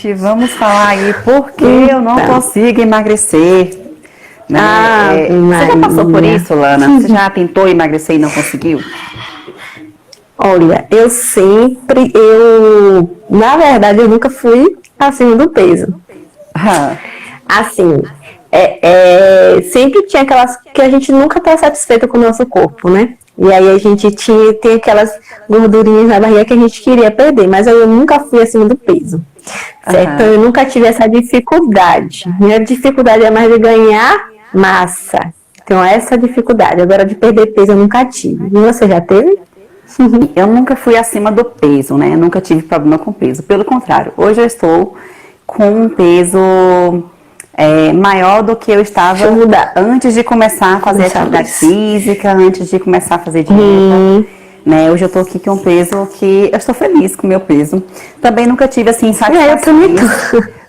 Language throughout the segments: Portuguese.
gente, vamos falar aí por que eu não consigo emagrecer. Né? Você já passou por isso, Lana? Você já tentou emagrecer e não conseguiu? Olha, na verdade, eu nunca fui acima do peso. Assim, sempre tinha aquelas que a gente nunca tá satisfeita com o nosso corpo, né? E aí a gente tem aquelas gordurinhas na barriga que a gente queria perder, mas eu nunca fui acima do peso, certo? Então eu nunca tive essa dificuldade. Minha dificuldade é mais de ganhar massa. Então essa dificuldade. Agora de perder peso eu nunca tive. E você já teve? Eu nunca fui acima do peso, né? Eu nunca tive problema com peso. Pelo contrário, hoje eu estou com um peso maior do que eu estava antes de começar a fazer atividade física, antes de começar a fazer dieta. Né? Hoje eu estou aqui com um peso que eu estou feliz com o meu peso. Também nunca tive assim satisfação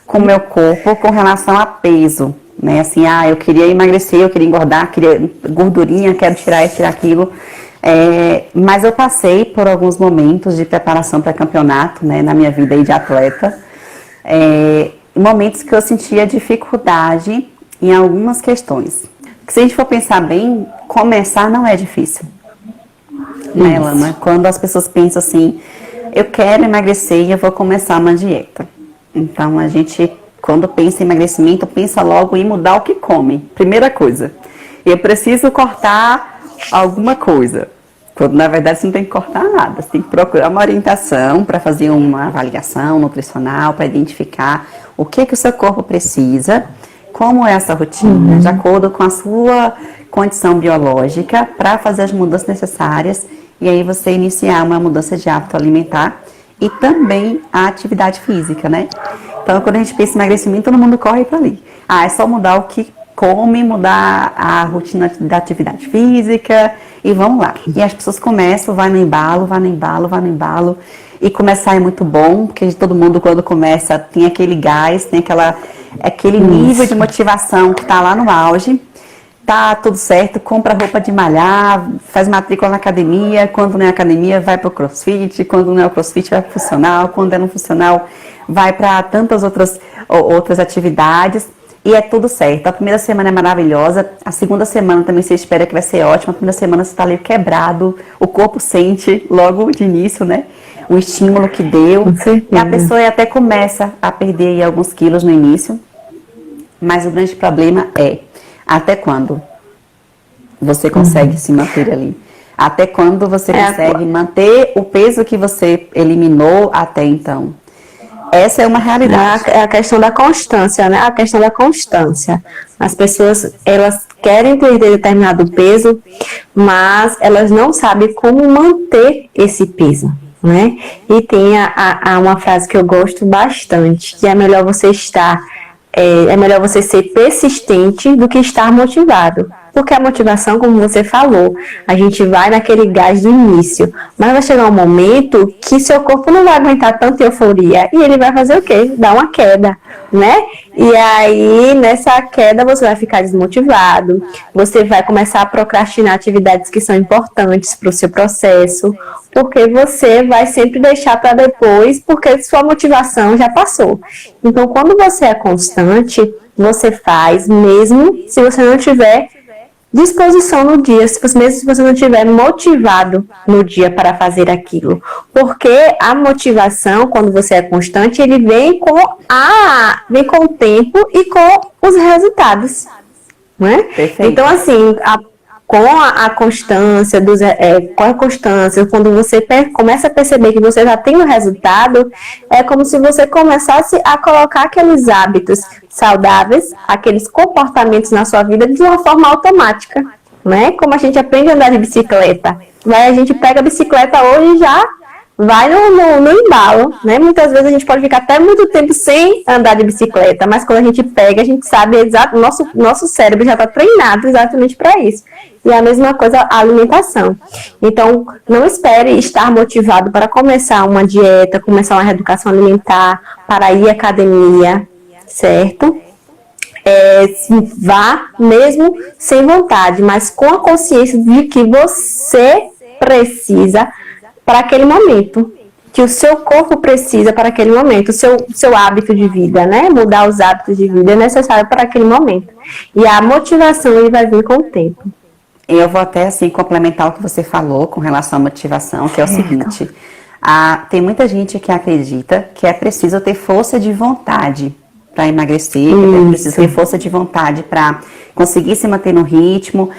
com o meu corpo com relação a peso. Né? Assim, eu queria emagrecer, eu queria engordar, queria gordurinha, quero tirar isso, tirar aquilo. Mas eu passei por alguns momentos de preparação para campeonato, né, na minha vida aí de atleta. Momentos que eu sentia dificuldade em algumas questões. Porque se a gente for pensar bem, começar não é difícil. Né, Lana? Quando as pessoas pensam assim, eu quero emagrecer e eu vou começar uma dieta. Então a gente, quando pensa em emagrecimento, pensa logo em mudar o que come. Primeira coisa, eu preciso cortar alguma coisa. Quando na verdade você não tem que cortar nada, você tem que procurar uma orientação para fazer uma avaliação nutricional, para identificar o que o seu corpo precisa, como é essa rotina, de acordo com a sua condição biológica, para fazer as mudanças necessárias e aí você iniciar uma mudança de hábito alimentar e também a atividade física, né? Então quando a gente pensa em emagrecimento, todo mundo corre para ali. É só mudar o que come, mudar a rotina da atividade física e vamos lá. E as pessoas começam, vai no embalo, e começar é muito bom, porque todo mundo quando começa tem aquele gás, tem aquele nível de motivação que tá lá no auge, tá tudo certo, compra roupa de malhar, faz matrícula na academia, quando não é academia vai pro crossfit, quando não é o crossfit vai pro funcional, quando é no funcional vai para tantas outras atividades. E é tudo certo. A primeira semana é maravilhosa, a segunda semana também você espera que vai ser ótima, a primeira semana você está ali quebrado, o corpo sente logo de início, né? O estímulo que deu. E a pessoa até começa a perder aí alguns quilos no início, mas o grande problema é até quando você consegue se manter ali. Até quando você consegue manter o peso que você eliminou até então. Essa é uma realidade. É a questão da constância, né? A questão da constância. As pessoas, elas querem perder determinado peso, mas elas não sabem como manter esse peso, né? E tem uma frase que eu gosto bastante, que é melhor você melhor você ser persistente do que estar motivado. Porque a motivação, como você falou, a gente vai naquele gás do início, mas vai chegar um momento que seu corpo não vai aguentar tanta euforia e ele vai fazer o quê? Dar uma queda, né? E aí, nessa queda, você vai ficar desmotivado, você vai começar a procrastinar atividades que são importantes para o seu processo, porque você vai sempre deixar para depois, porque sua motivação já passou. Então, quando você é constante, você faz, mesmo se você não tiver disposição no dia, mesmo se você não estiver motivado no dia para fazer aquilo. Porque a motivação, quando você é constante, ele vem com o tempo e com os resultados. Né? Então, assim, com a constância, quando você começa a perceber que você já tem o resultado, é como se você começasse a colocar aqueles hábitos saudáveis, aqueles comportamentos na sua vida de uma forma automática, né? Como a gente aprende a andar de bicicleta. A gente pega a bicicleta hoje e já vai no embalo, né? Muitas vezes a gente pode ficar até muito tempo sem andar de bicicleta, mas quando a gente pega, a gente sabe nosso cérebro já está treinado exatamente para isso. E a mesma coisa a alimentação. Então, não espere estar motivado para começar uma dieta, começar uma reeducação alimentar, para ir à academia, certo? Vá mesmo sem vontade, mas com a consciência de que você precisa para aquele momento. que o seu corpo precisa para aquele momento, o seu hábito de vida, né? Mudar os hábitos de vida é necessário para aquele momento. E a motivação ele vai vir com o tempo. Eu vou até assim complementar o que você falou com relação à motivação, que é o seguinte: tem muita gente que acredita que é preciso ter força de vontade para emagrecer, que é preciso ter força de vontade para conseguir se manter no ritmo.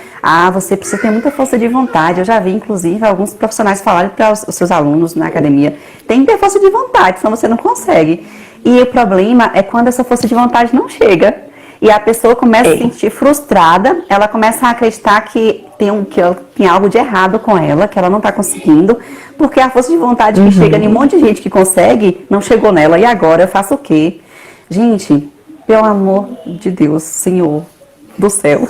Você precisa ter muita força de vontade. Eu já vi, inclusive, alguns profissionais falarem para os seus alunos na academia: tem que ter força de vontade, senão você não consegue. E o problema é quando essa força de vontade não chega. E a pessoa começa a se sentir frustrada, ela começa a acreditar que tem algo de errado com ela, que ela não está conseguindo, porque a força de vontade que chega em um monte de gente que consegue, não chegou nela. E agora eu faço o quê? Gente, pelo amor de Deus, Senhor do céu,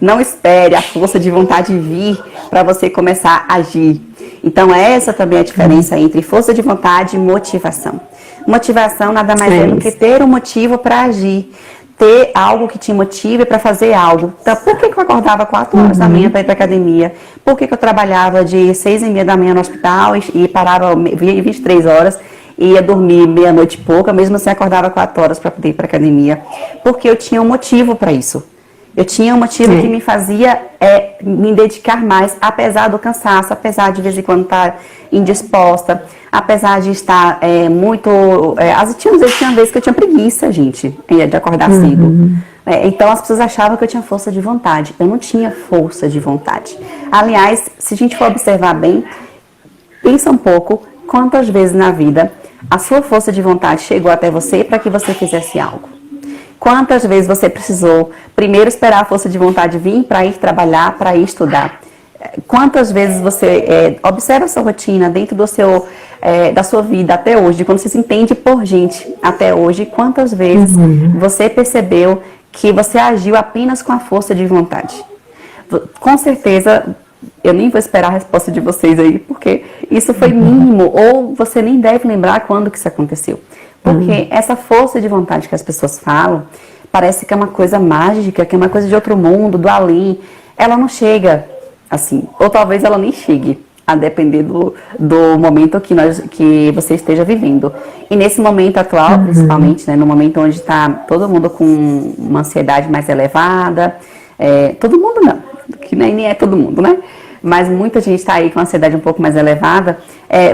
não espere a força de vontade vir para você começar a agir. Então essa também é a diferença entre força de vontade e motivação. Motivação nada mais é do que ter um motivo para agir. Ter algo que te motive para fazer algo. Então, por que eu acordava 4 horas da manhã para ir para academia? Por que eu trabalhava de 6h30 da manhã no hospital e parava 23 horas e ia dormir meia-noite e pouca, mesmo assim acordava 4 horas para poder ir para academia? Porque eu tinha um motivo para isso. Eu tinha um motivo que me fazia me dedicar mais, apesar do cansaço, apesar de vez em quando estar indisposta, apesar de estar muito... tinha vezes que eu tinha preguiça, gente, de acordar cedo. Então as pessoas achavam que eu tinha força de vontade. Eu não tinha força de vontade. Aliás, se a gente for observar bem, pensa um pouco quantas vezes na vida a sua força de vontade chegou até você para que você fizesse algo. Quantas vezes você precisou primeiro esperar a força de vontade vir para ir trabalhar, para ir estudar? Quantas vezes você observa a sua rotina dentro da sua vida até hoje, quando você se entende por gente até hoje, quantas vezes você percebeu que você agiu apenas com a força de vontade? Com certeza, eu nem vou esperar a resposta de vocês aí, porque isso foi mínimo, ou você nem deve lembrar quando que isso aconteceu. Porque essa força de vontade que as pessoas falam, parece que é uma coisa mágica, que é uma coisa de outro mundo, do além. Ela não chega assim, ou talvez ela nem chegue, a depender do momento que você esteja vivendo. E nesse momento atual, principalmente, né, no momento onde está todo mundo com uma ansiedade mais elevada, todo mundo não, que nem é todo mundo, né? Mas muita gente está aí com a ansiedade um pouco mais elevada,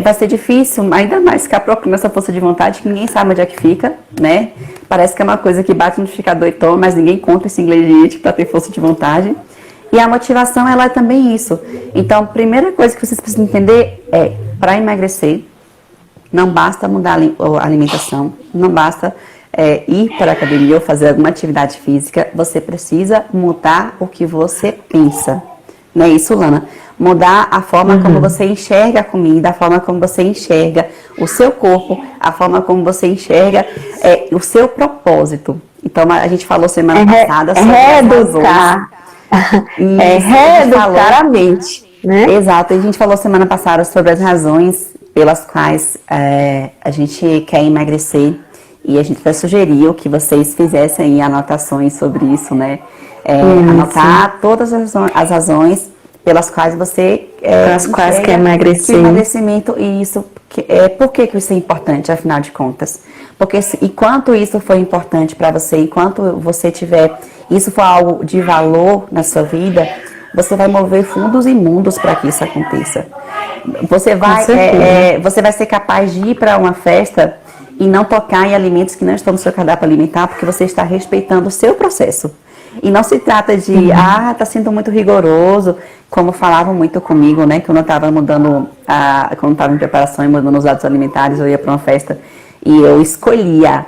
vai ser difícil, ainda mais ficar procurando essa força de vontade que ninguém sabe onde é que fica, né? Parece que é uma coisa que bate no liquidificador e toma, mas ninguém conta esse ingrediente para ter força de vontade. E a motivação, ela é também isso. Então, a primeira coisa que vocês precisam entender para emagrecer, não basta mudar a alimentação, não basta ir para a academia ou fazer alguma atividade física, você precisa mudar o que você pensa. Não é isso, Lana? Mudar a forma como você enxerga a comida, a forma como você enxerga o seu corpo, a forma como você enxerga o seu propósito. Então, a gente falou semana passada sobre reeducar. Reeducar a mente, né? Exato. A gente falou semana passada sobre as razões pelas quais a gente quer emagrecer. E a gente vai sugerir que vocês fizessem anotações sobre isso, né? Anotar todas as razões pelas quais você quer emagrecer. Que emagrecimento e isso, por que isso é importante, afinal de contas? Porque enquanto isso for importante para você, enquanto você isso for algo de valor na sua vida, você vai mover fundos imundos para que isso aconteça. Você vai ser capaz de ir para uma festa e não tocar em alimentos que não estão no seu cardápio alimentar, porque você está respeitando o seu processo. E não se trata de, tá sendo muito rigoroso, como falavam muito comigo, né, quando eu estava quando eu estava em preparação e mudando os hábitos alimentares, eu ia para uma festa e eu escolhia,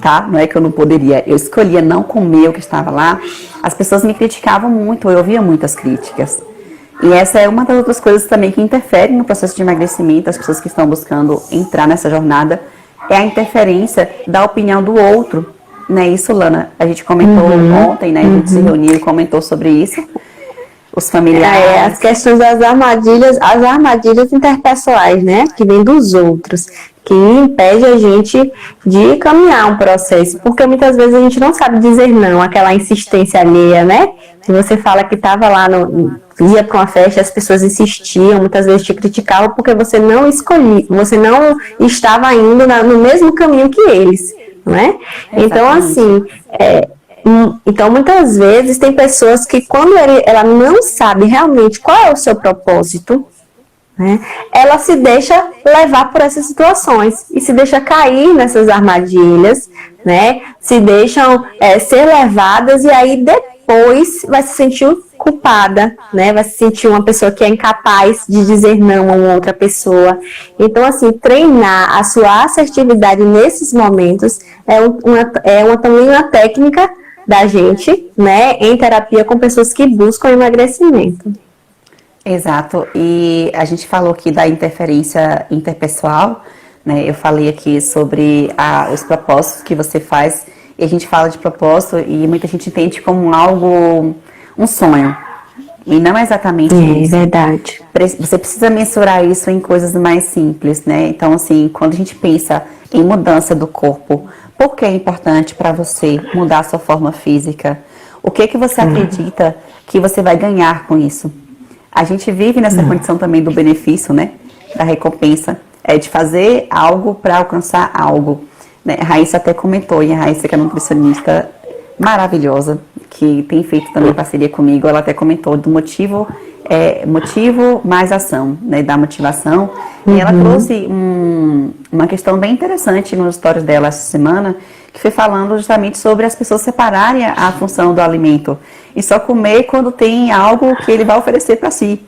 tá? Não é que eu não poderia, eu escolhia não comer o que estava lá. As pessoas me criticavam muito, eu ouvia muitas críticas. E essa é uma das outras coisas também que interfere no processo de emagrecimento, as pessoas que estão buscando entrar nessa jornada, é a interferência da opinião do outro. Não é isso, Lana? A gente comentou ontem, né? A gente se reuniu e comentou sobre isso. Os familiares. As questões das armadilhas, as armadilhas interpessoais, né? Que vêm dos outros. que impede a gente de caminhar um processo, porque muitas vezes a gente não sabe dizer não, aquela insistência alheia, né? Se você fala que estava lá, ia para uma festa, as pessoas insistiam, muitas vezes te criticavam porque você não escolhia, você não estava indo no mesmo caminho que eles, não é? Então, assim, então muitas vezes tem pessoas que quando ela não sabe realmente qual é o seu propósito, né, ela se deixa levar por essas situações e se deixa cair nessas armadilhas, né, se deixam ser levadas e aí depois vai se sentir culpada, né, vai se sentir uma pessoa que é incapaz de dizer não a uma outra pessoa. Então, assim, treinar a sua assertividade nesses momentos também uma técnica da gente, né, em terapia com pessoas que buscam emagrecimento. Exato, e a gente falou aqui da interferência interpessoal, né? Eu falei aqui sobre os propósitos que você faz, e a gente fala de propósito e muita gente entende como algo, um sonho, e não é exatamente isso. É verdade. Você precisa mensurar isso em coisas mais simples, né? Então, assim, quando a gente pensa em mudança do corpo, por que é importante para você mudar a sua forma física? O que você acredita que você vai ganhar com isso? A gente vive nessa condição também do benefício, né? Da recompensa. De fazer algo para alcançar algo. Né? A Raíssa até comentou, e a Raíssa, que é nutricionista maravilhosa, que tem feito também parceria comigo, ela até comentou do motivo mais ação, né? Da motivação. E ela trouxe uma questão bem interessante nos stories dela essa semana, que foi falando justamente sobre as pessoas separarem a função do alimento e só comer quando tem algo que ele vai oferecer para si.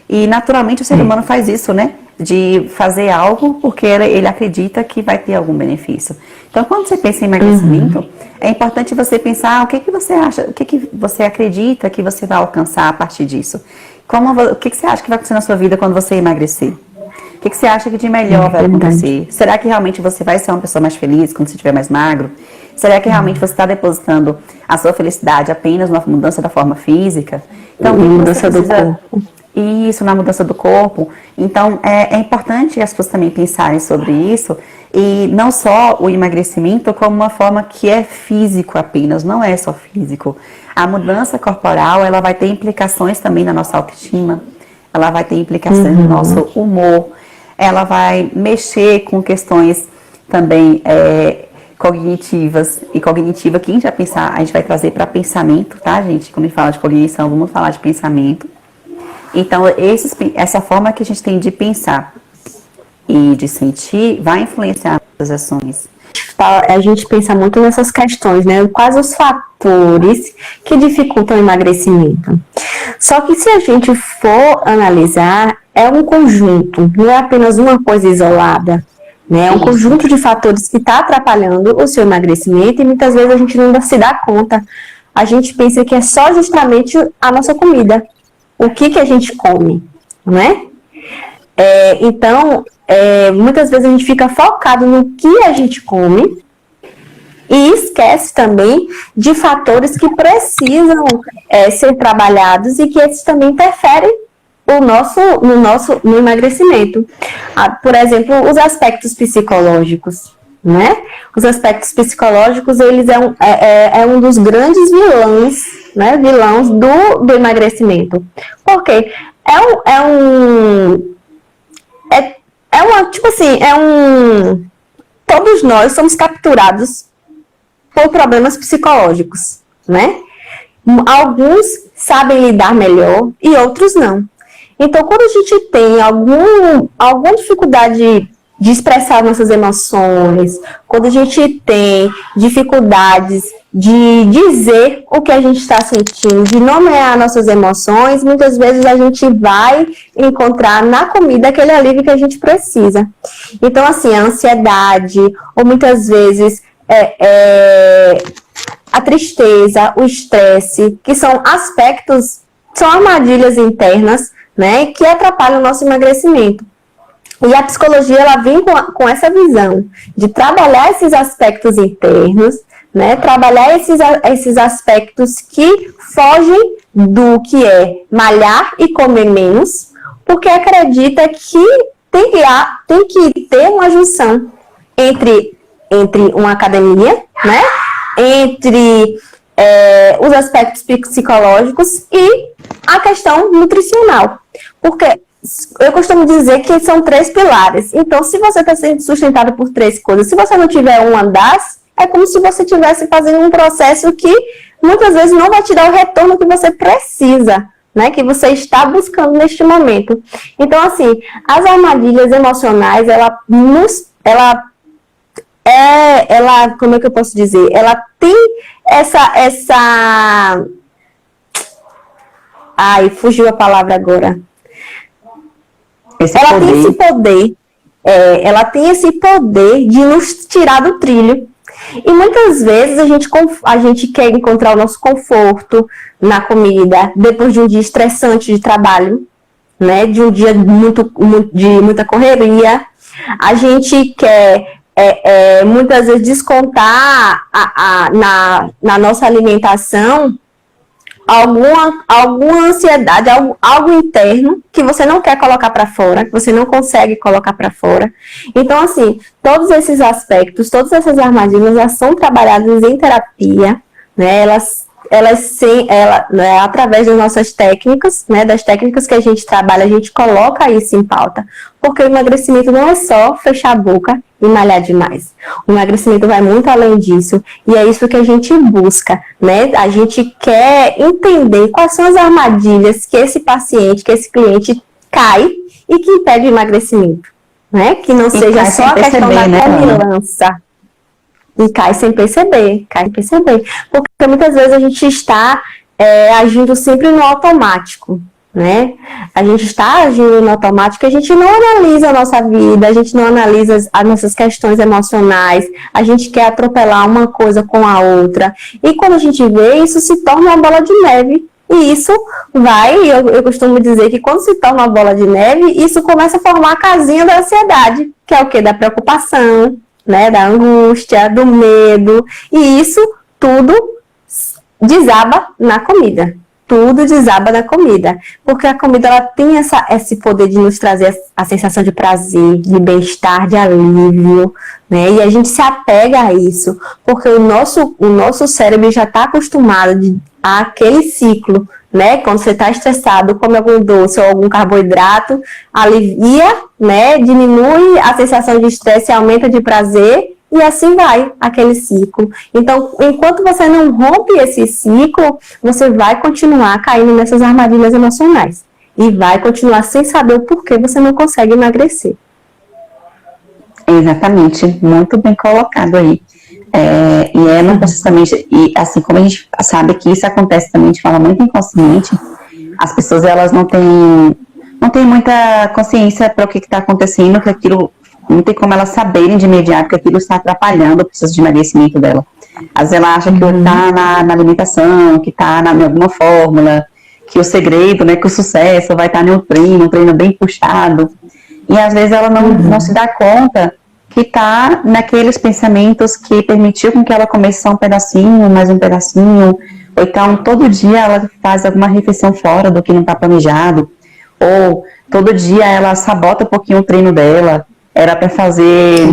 E naturalmente o ser humano faz isso, né? De fazer algo porque ele acredita que vai ter algum benefício. Então, quando você pensa em emagrecimento, é importante você pensar o que você acha, o que você acredita que você vai alcançar a partir disso. O que você acha que vai acontecer na sua vida quando você emagrecer? O que você acha que de melhor vai acontecer? Será que realmente você vai ser uma pessoa mais feliz quando você estiver mais magro? Será que realmente você está depositando a sua felicidade apenas numa mudança da forma física? Então, mudança do corpo. Isso, na mudança do corpo. Então, é importante as pessoas também pensarem sobre isso. E não só o emagrecimento como uma forma que é físico apenas, não é só físico. A mudança corporal, ela vai ter implicações também na nossa autoestima. Ela vai ter implicações no nosso humor. Ela vai mexer com questões também cognitivas. E cognitiva, quem já pensar, a gente vai trazer para pensamento, tá, gente? Quando a gente fala de cognição, vamos falar de pensamento. Então, essa forma que a gente tem de pensar e de sentir vai influenciar as ações. A gente pensa muito nessas questões, né? Quais os fatores que dificultam o emagrecimento. Só que se a gente for analisar, é um conjunto, não é apenas uma coisa isolada, né? É um conjunto de fatores que está atrapalhando o seu emagrecimento e muitas vezes a gente não se dá conta. A gente pensa que é só justamente a nossa comida, o que a gente come, não é? Então, muitas vezes a gente fica focado no que a gente come e esquece também de fatores que precisam ser trabalhados e que esses também interferem no emagrecimento. Por exemplo, os aspectos psicológicos, né? Os aspectos psicológicos, eles é um dos grandes vilões, né? Vilões do emagrecimento. Porque todos nós somos capturados por problemas psicológicos, né? Alguns sabem lidar melhor e outros não. Então, quando a gente tem alguma dificuldade de expressar nossas emoções, quando a gente tem dificuldades de dizer o que a gente está sentindo, de nomear nossas emoções, muitas vezes a gente vai encontrar na comida aquele alívio que a gente precisa. Então, assim, a ansiedade, ou muitas vezes a tristeza, o estresse, que são são armadilhas internas, né, que atrapalham o nosso emagrecimento. E a psicologia, ela vem com essa visão de trabalhar esses aspectos internos, né, trabalhar esses aspectos que fogem do que é malhar e comer menos, porque acredita que tem que ter uma junção entre uma academia, né? Entre os aspectos psicológicos e a questão nutricional. Porque eu costumo dizer que são 3 pilares. Então, se você está sendo sustentado por 3 coisas, se você não tiver uma das, é como se você estivesse fazendo um processo que muitas vezes não vai te dar o retorno que você precisa, né? Que você está buscando neste momento. Então, assim, as armadilhas emocionais, como é que eu posso dizer? Ela tem ai, fugiu a palavra agora. Ela tem esse poder de nos tirar do trilho. E muitas vezes a gente quer encontrar o nosso conforto na comida, depois de um dia estressante de trabalho, né? De um dia de muita correria. A gente quer muitas vezes descontar na nossa alimentação alguma ansiedade, algo interno que você não quer colocar para fora, que você não consegue colocar para fora. Então, assim, todos esses aspectos, todas essas armadilhas, elas são trabalhadas em terapia, né? Né, através das nossas técnicas, né, das técnicas que a gente trabalha, a gente coloca isso em pauta, porque o emagrecimento não é só fechar a boca e malhar demais. O emagrecimento vai muito além disso, e é isso que a gente busca, né? A gente quer entender quais são as armadilhas que esse paciente, que esse cliente cai e que impede o emagrecimento, né? Que não seja só a questão da comilança. E cai sem perceber. Porque muitas vezes a gente está agindo sempre no automático, né? A gente está agindo no automático, a gente não analisa a nossa vida, a gente não analisa as nossas questões emocionais, a gente quer atropelar uma coisa com a outra. E quando a gente vê, isso se torna uma bola de neve. E isso eu costumo dizer que quando se torna uma bola de neve, isso começa a formar a casinha da ansiedade, que é o quê? Da preocupação, né, da angústia, do medo, e isso tudo desaba na comida. Tudo desaba na comida, porque a comida ela tem esse poder de nos trazer a sensação de prazer, de bem-estar, de alívio, né? E a gente se apega a isso, porque o nosso cérebro já está acostumado àquele ciclo, né? Quando você está estressado, come algum doce ou algum carboidrato, alivia, né? Diminui a sensação de estresse e aumenta de prazer, e assim vai aquele ciclo. Então, enquanto você não rompe esse ciclo, você vai continuar caindo nessas armadilhas emocionais. E vai continuar sem saber o porquê você não consegue emagrecer. Exatamente, muito bem colocado aí. Não precisamente, e assim como a gente sabe que isso acontece também de forma muito inconsciente, as pessoas elas não têm muita consciência para o que está acontecendo, que aquilo não tem como elas saberem de imediato que aquilo está atrapalhando o processo de emagrecimento dela. Às vezes ela acha que está na alimentação, que está em alguma fórmula, que o segredo, né, que o sucesso vai estar no treino, um treino bem puxado. E às vezes ela não se dá conta que está naqueles pensamentos que permitiu com que ela comece só um pedacinho, mais um pedacinho, ou então todo dia ela faz alguma refeição fora do que não está planejado, ou todo dia ela sabota um pouquinho o treino dela. Era para fazer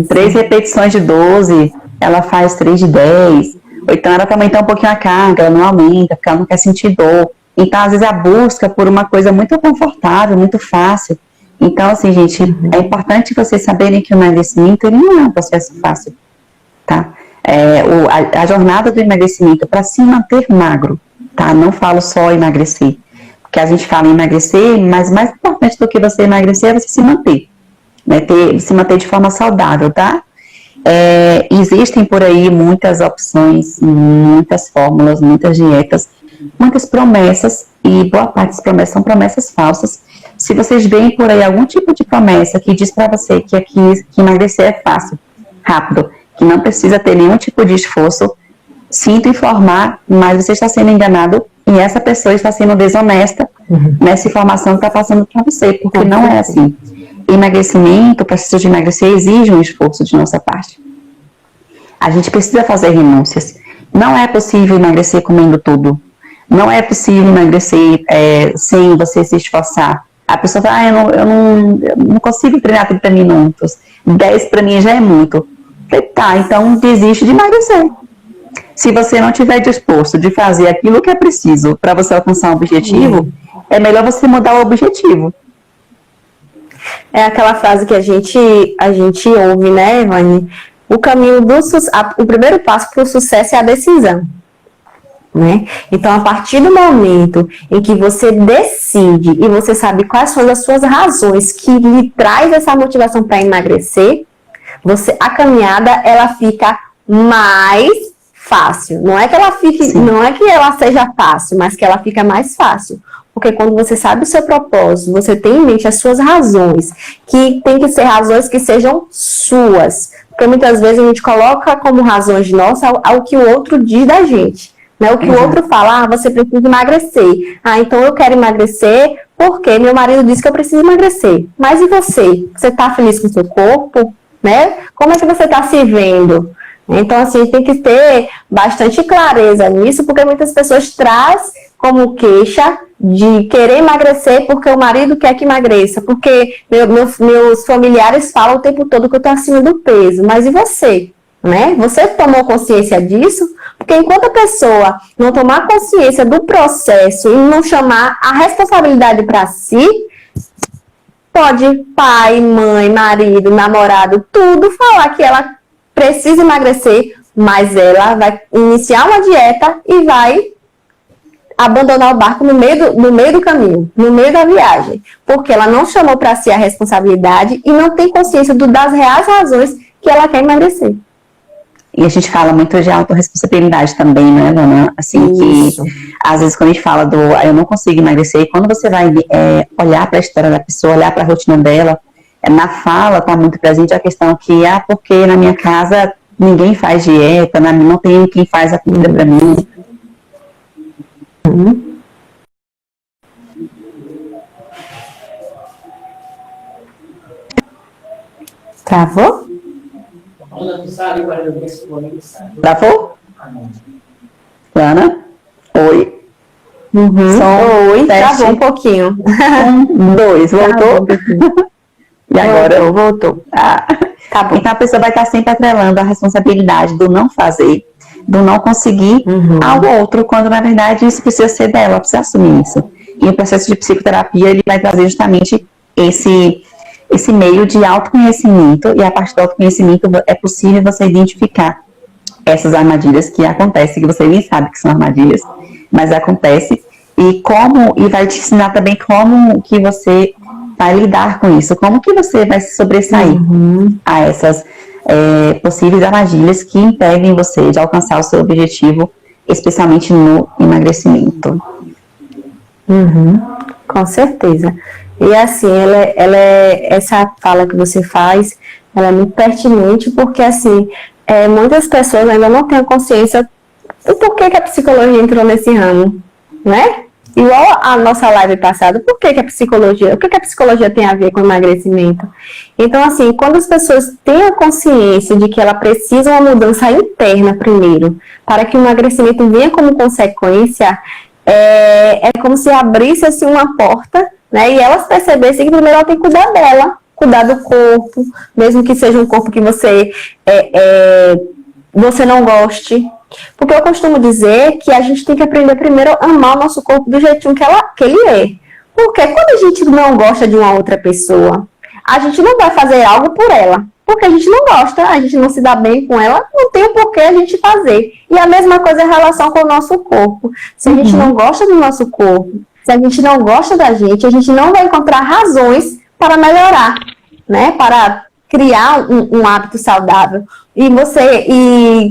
3 repetições de 12, ela faz 3 de 10. Ou então ela também tá um pouquinho a carga, ela não aumenta, porque ela não quer sentir dor. Então, às vezes, a busca por uma coisa muito confortável, muito fácil. Então, assim, gente, é importante vocês saberem que o emagrecimento ele não é um processo fácil, tá? A jornada do emagrecimento para se manter magro, tá? Não falo só emagrecer, porque a gente fala em emagrecer, mas mais importante do que você emagrecer é você se manter. Né, se manter de forma saudável, tá? Existem por aí muitas opções, muitas fórmulas, muitas dietas, muitas promessas, e boa parte das promessas são promessas falsas. Se vocês veem por aí algum tipo de promessa que diz para você que emagrecer é fácil, rápido, que não precisa ter nenhum tipo de esforço, sinto informar, mas você está sendo enganado e essa pessoa está sendo desonesta nessa informação que está passando para você, porque não é assim. Emagrecimento, o processo de emagrecer exige um esforço de nossa parte. A gente precisa fazer renúncias. Não é possível emagrecer comendo tudo. Não é possível emagrecer sem você se esforçar. A pessoa fala, eu não consigo treinar 30 minutos, 10 para mim já é muito. Falei, tá, então desiste de emagrecer. Se você não estiver disposto de fazer aquilo que é preciso para você alcançar um objetivo, é melhor você mudar o objetivo. É aquela frase que a gente ouve, né, Ivane? O primeiro passo para o sucesso é a decisão. Né? Então, a partir do momento em que você decide e você sabe quais são as suas razões que lhe traz essa motivação para emagrecer, a caminhada ela fica mais fácil. Não é que ela fique, não é que ela seja fácil, mas que ela fica mais fácil. Porque quando você sabe o seu propósito, você tem em mente as suas razões, que tem que ser razões que sejam suas. Porque muitas vezes a gente coloca como razões nossas ao que o outro diz da gente. Né? O que o outro fala, você precisa emagrecer. Então eu quero emagrecer porque meu marido disse que eu preciso emagrecer. Mas e você? Você está feliz com o seu corpo? Né? Como é que você está se vendo? Então, assim, tem que ter bastante clareza nisso, porque muitas pessoas trazem como queixa de querer emagrecer porque o marido quer que emagreça, porque meus familiares falam o tempo todo que eu estou acima do peso. Mas e você? Né? Você tomou consciência disso? Porque enquanto a pessoa não tomar consciência do processo e não chamar a responsabilidade para si, pode pai, mãe, marido, namorado, tudo falar que ela precisa emagrecer, mas ela vai iniciar uma dieta e vai abandonar o barco no meio do caminho, no meio da viagem, porque ela não chamou para si a responsabilidade e não tem consciência das reais razões que ela quer emagrecer. E a gente fala muito de autorresponsabilidade também, né, Dona? Assim, isso. Que às vezes quando a gente fala eu não consigo emagrecer, e quando você vai olhar para a história da pessoa, olhar para a rotina dela, na fala está muito presente a questão que, porque na minha casa ninguém faz dieta, não tem quem faz a comida para mim. Travou? Travou? Ana? Oi? Oi, travou um pouquinho. 1, 2, voltou? E agora? Voltou. Tá bom. Então a pessoa vai estar sempre atrelando a responsabilidade do não fazer, do não conseguir ao outro, quando na verdade isso precisa ser dela, ela precisa assumir isso. E o processo de psicoterapia ele vai trazer justamente esse meio de autoconhecimento, e a partir do autoconhecimento é possível você identificar essas armadilhas que acontecem, que você nem sabe que são armadilhas, mas acontece, e vai te ensinar também como que você vai lidar com isso, como que você vai se sobressair a essas possíveis armadilhas que impedem você de alcançar o seu objetivo, especialmente no emagrecimento. Com certeza. E assim, essa fala que você faz, ela é muito pertinente, porque assim, muitas pessoas ainda não têm a consciência do porquê que a psicologia entrou nesse ramo, né? Igual a nossa live passada, o que a psicologia tem a ver com emagrecimento? Então, assim, quando as pessoas têm a consciência de que ela precisa uma mudança interna primeiro, para que o emagrecimento venha como consequência, é como se abrisse assim, uma porta, né? E elas percebessem que primeiro ela tem que cuidar dela, cuidar do corpo, mesmo que seja um corpo que você não goste. Porque eu costumo dizer que a gente tem que aprender primeiro a amar o nosso corpo do jeitinho que ele é. Porque quando a gente não gosta de uma outra pessoa, a gente não vai fazer algo por ela. Porque a gente não gosta, a gente não se dá bem com ela, não tem o porquê a gente fazer. E a mesma coisa em relação com o nosso corpo. Se a gente não gosta do nosso corpo, se a gente não gosta da gente, a gente não vai encontrar razões para melhorar, né? Para criar um hábito saudável. E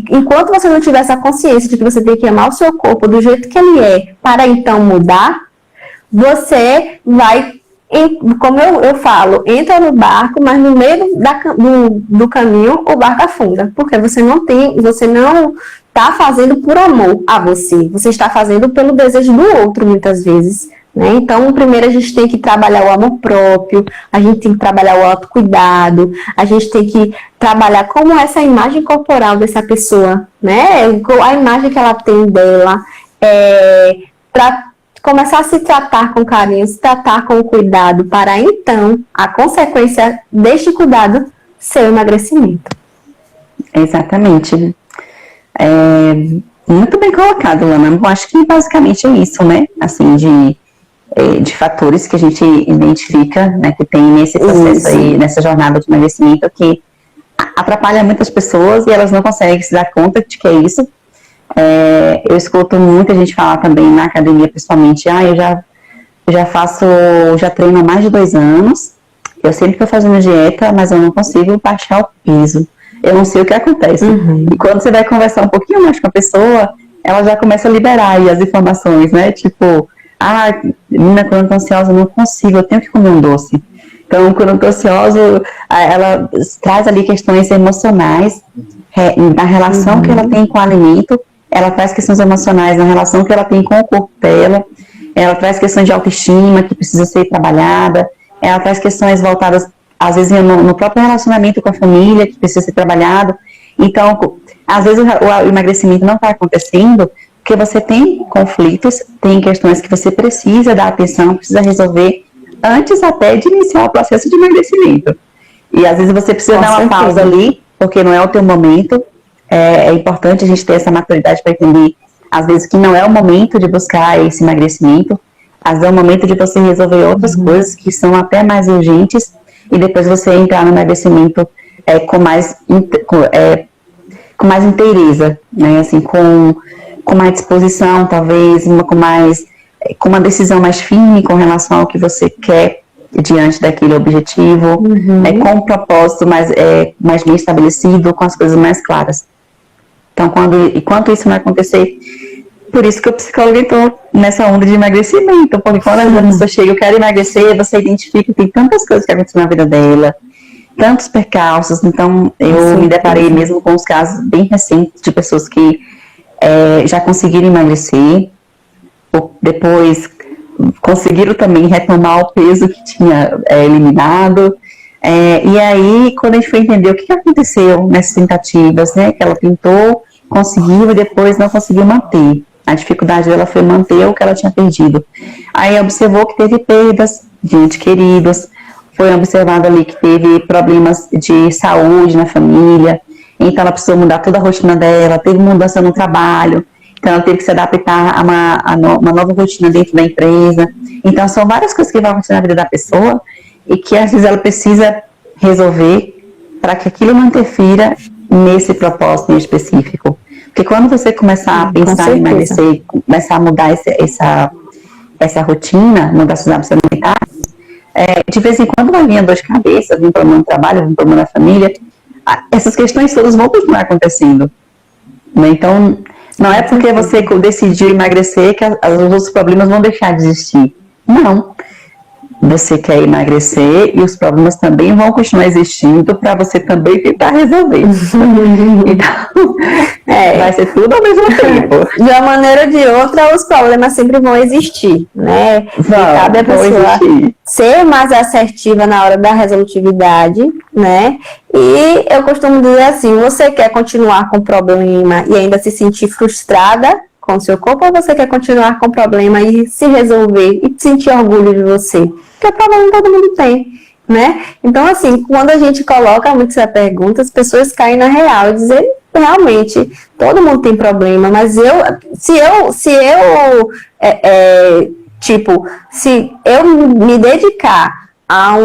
enquanto você não tiver essa consciência de que você tem que amar o seu corpo do jeito que ele é, para então mudar, você vai, como eu falo, entra no barco, mas no meio do caminho o barco afunda, porque você não está fazendo por amor a você está fazendo pelo desejo do outro, muitas vezes. Né? Então, primeiro a gente tem que trabalhar o amor próprio, a gente tem que trabalhar o autocuidado, a gente tem que trabalhar como essa imagem corporal dessa pessoa, né? A imagem que ela tem dela, começar a se tratar com carinho, se tratar com cuidado, para então, a consequência deste cuidado ser o emagrecimento. Exatamente. Muito bem colocado, Lana. Eu acho que basicamente é isso, né? Assim, de fatores que a gente identifica, né, que tem nesse processo aí, nessa jornada de emagrecimento, que atrapalha muitas pessoas e elas não conseguem se dar conta de que é isso. Eu escuto muita gente falar também na academia, pessoalmente, eu já treino há mais de 2 anos, eu sempre estou fazendo dieta, mas eu não consigo baixar o peso. Eu não sei o que acontece. E quando você vai conversar um pouquinho mais com a pessoa, ela já começa a liberar aí as informações, né? Tipo, menina, quando eu tô ansiosa, eu não consigo, eu tenho que comer um doce. Então, quando eu tô ansiosa, ela traz ali questões emocionais da relação que ela tem com o alimento, ela traz questões emocionais na relação que ela tem com o corpo dela, ela traz questões de autoestima que precisa ser trabalhada, ela traz questões voltadas, às vezes, no próprio relacionamento com a família, que precisa ser trabalhado. Então, às vezes, o emagrecimento não está acontecendo porque você tem conflitos, tem questões que você precisa dar atenção, precisa resolver antes até de iniciar o processo de emagrecimento. E às vezes você precisa dar uma pausa ali, porque não é o teu momento. É importante a gente ter essa maturidade para entender, às vezes, que não é o momento de buscar esse emagrecimento, às vezes é o momento de você resolver outras coisas que são até mais urgentes, e depois você entrar no emagrecimento com mais inteireza, né? Assim, com mais disposição, talvez, com uma decisão mais firme com relação ao que você quer diante daquele objetivo, com um propósito mais bem estabelecido, com as coisas mais claras. Então, enquanto isso não acontecer, por isso que o psicólogo entrou nessa onda de emagrecimento, porque quando a pessoa chega, eu quero emagrecer, você identifica que tem tantas coisas que acontecem na vida dela, tantos percalços. Então, eu me deparei mesmo com os casos bem recentes de pessoas que já conseguiram emagrecer, depois conseguiram também retomar o peso que tinha eliminado. E aí, quando a gente foi entender o que aconteceu nessas tentativas, né, que ela tentou, conseguiu e depois não conseguiu manter. A dificuldade dela foi manter o que ela tinha perdido. Aí observou que teve perdas de entes queridos, foi observado ali que teve problemas de saúde na família, então ela precisou mudar toda a rotina dela, teve mudança no trabalho, então ela teve que se adaptar a uma nova rotina dentro da empresa. Então são várias coisas que vão acontecer na vida da pessoa e que às vezes ela precisa resolver para que aquilo não interfira nesse propósito em específico. Porque quando você começar a pensar em emagrecer, começar a mudar essa rotina, mudar seus hábitos alimentares, de vez em quando vai vir a dor de cabeça, vir um problema no trabalho, vir um problema na família, essas questões todas vão continuar acontecendo. Né? Então, não é porque você decidiu emagrecer que os outros problemas vão deixar de existir. Não. Você quer emagrecer e os problemas também vão continuar existindo para você também tentar resolver. Então, vai ser tudo ao mesmo tempo. De uma maneira ou de outra, os problemas sempre vão existir, né? Cabe a pessoa ser mais assertiva na hora da resolutividade, né? E eu costumo dizer assim, você quer continuar com o problema e ainda se sentir frustrada com o seu corpo, ou você quer continuar com o problema e se resolver e sentir orgulho de você? Porque problema todo mundo tem, né? Então, assim, quando a gente coloca muito essa pergunta, as pessoas caem na real e dizem, realmente, todo mundo tem problema, mas se eu me dedicar a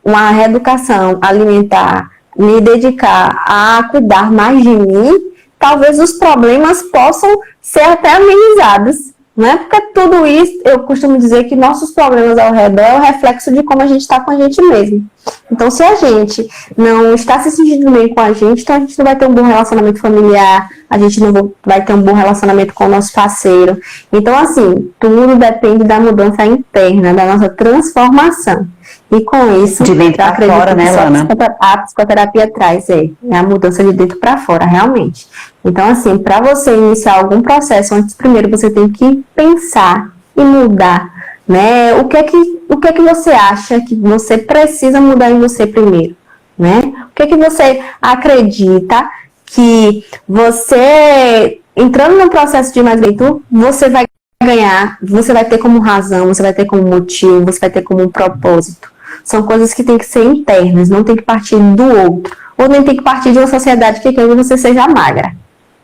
uma reeducação alimentar, me dedicar a cuidar mais de mim, talvez os problemas possam ser até amenizados, né? Porque tudo isso, eu costumo dizer que nossos problemas ao redor é o reflexo de como a gente está com a gente mesmo. Então, se a gente não está se sentindo bem com a gente, então a gente não vai ter um bom relacionamento familiar, a gente não vai ter um bom relacionamento com o nosso parceiro. Então, assim, tudo depende da mudança interna, da nossa transformação. E com isso, de dentro para fora, né, Lana? A psicoterapia traz a mudança de dentro para fora, realmente. Então, assim, para você iniciar algum processo, antes primeiro você tem que pensar e mudar, né? O que é que você acha que você precisa mudar em você primeiro, né? O que é que você acredita que você, entrando no processo de emagrecimento, você vai ganhar, você vai ter como razão, você vai ter como motivo, você vai ter como propósito. São coisas que têm que ser internas, não tem que partir do outro. Ou nem tem que partir de uma sociedade que quer que você seja magra,